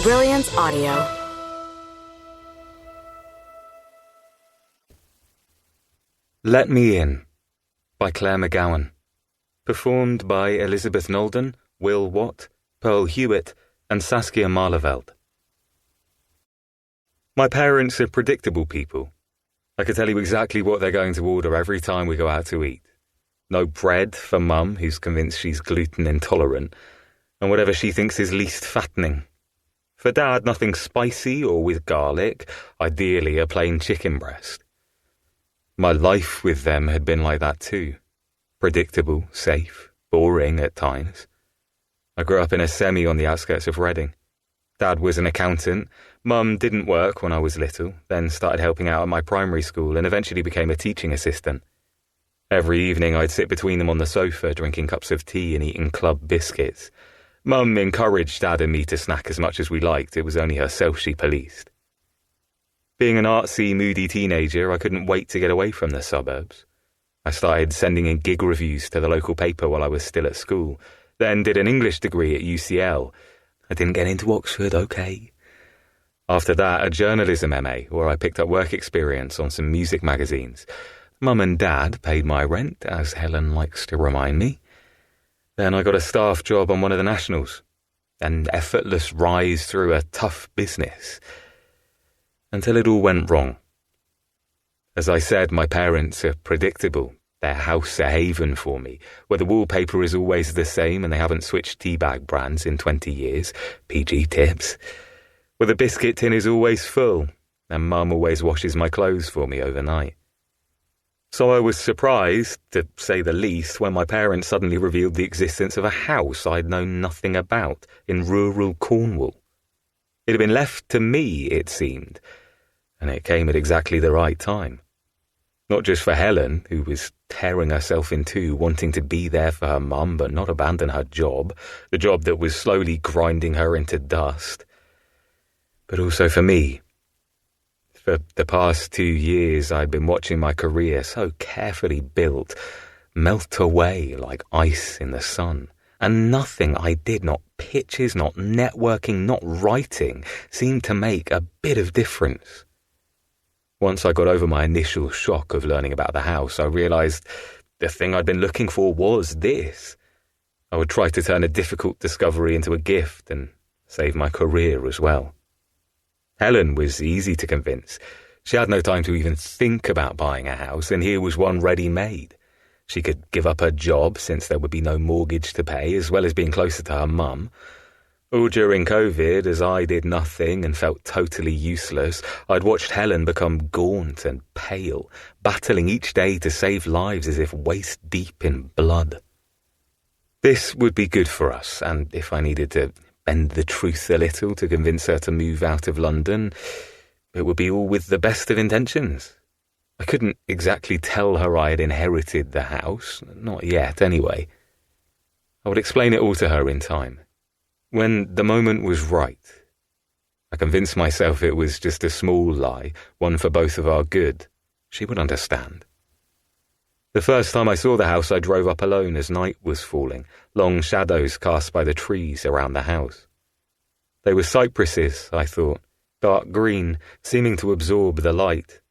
Brilliance Audio. Let Me In by Claire McGowan. Performed by Elizabeth Nolden, Will Watt, Pearl Hewitt, and Saskia Marleveld. My parents are predictable people. I could tell you exactly what they're going to order every time we go out to eat. No bread for Mum, who's convinced she's gluten intolerant, and whatever she thinks is least fattening. For Dad, nothing spicy or with garlic, ideally a plain chicken breast. My life with them had been like that too. Predictable, safe, boring at times. I grew up in a semi on the outskirts of Reading. Dad was an accountant. Mum didn't work when I was little, then started helping out at my primary school and eventually became a teaching assistant. Every evening I'd sit between them on the sofa drinking cups of tea and eating club biscuits. Mum encouraged Dad and me to snack as much as we liked. It was only herself she policed. Being an artsy, moody teenager, I couldn't wait to get away from the suburbs. I started sending in gig reviews to the local paper while I was still at school, then did an English degree at UCL. I didn't get into Oxford, okay. After that, a journalism MA, where I picked up work experience on some music magazines. Mum and Dad paid my rent, as Helen likes to remind me. Then I got a staff job on one of the nationals, an effortless rise through a tough business, until it all went wrong. As I said, my parents are predictable. Their house a haven for me, where the wallpaper is always the same and they haven't switched teabag brands in 20 years, PG tips, where the biscuit tin is always full and Mum always washes my clothes for me overnight. So I was surprised, to say the least, when my parents suddenly revealed the existence of a house I'd known nothing about in rural Cornwall. It had been left to me, it seemed, and it came at exactly the right time. Not just for Helen, who was tearing herself in two, wanting to be there for her mum but not abandon her job, the job that was slowly grinding her into dust, but also for me. For the past 2 years, I'd been watching my career, so carefully built, melt away like ice in the sun. And nothing I did, not pitches, not networking, not writing, seemed to make a bit of difference. Once I got over my initial shock of learning about the house, I realised the thing I'd been looking for was this. I would try to turn a difficult discovery into a gift and save my career as well. Helen was easy to convince. She had no time to even think about buying a house, and here was one ready-made. She could give up her job since there would be no mortgage to pay, as well as being closer to her mum. All during COVID, as I did nothing and felt totally useless, I'd watched Helen become gaunt and pale, battling each day to save lives as if waist-deep in blood. This would be good for us, and if I needed to bend the truth a little to convince her to move out of London, it would be all with the best of intentions. I couldn't exactly tell her I had inherited the house, not yet anyway. I would explain it all to her in time, when the moment was right. I convinced myself it was just a small lie, one for both of our good. She would understand. The first time I saw the house, I drove up alone as night was falling, long shadows cast by the trees around the house. They were cypresses, I thought, dark green, seeming to absorb the light.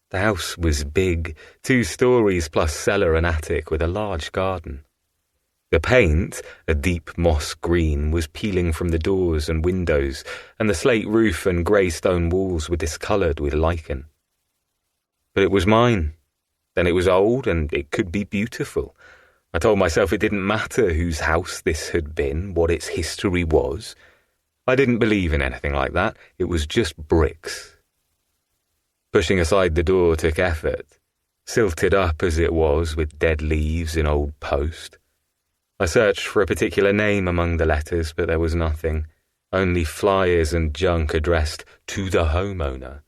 The house was big, 2 stories plus cellar and attic with a large garden. The paint, a deep moss green, was peeling from the doors and windows, and the slate roof and grey stone walls were discoloured with lichen. But it was mine. Then it was old, and it could be beautiful. I told myself it didn't matter whose house this had been, what its history was. I didn't believe in anything like that. It was just bricks. Pushing aside the door took effort, silted up as it was with dead leaves in old post. I searched for a particular name among the letters, but there was nothing, only flyers and junk addressed to the homeowner.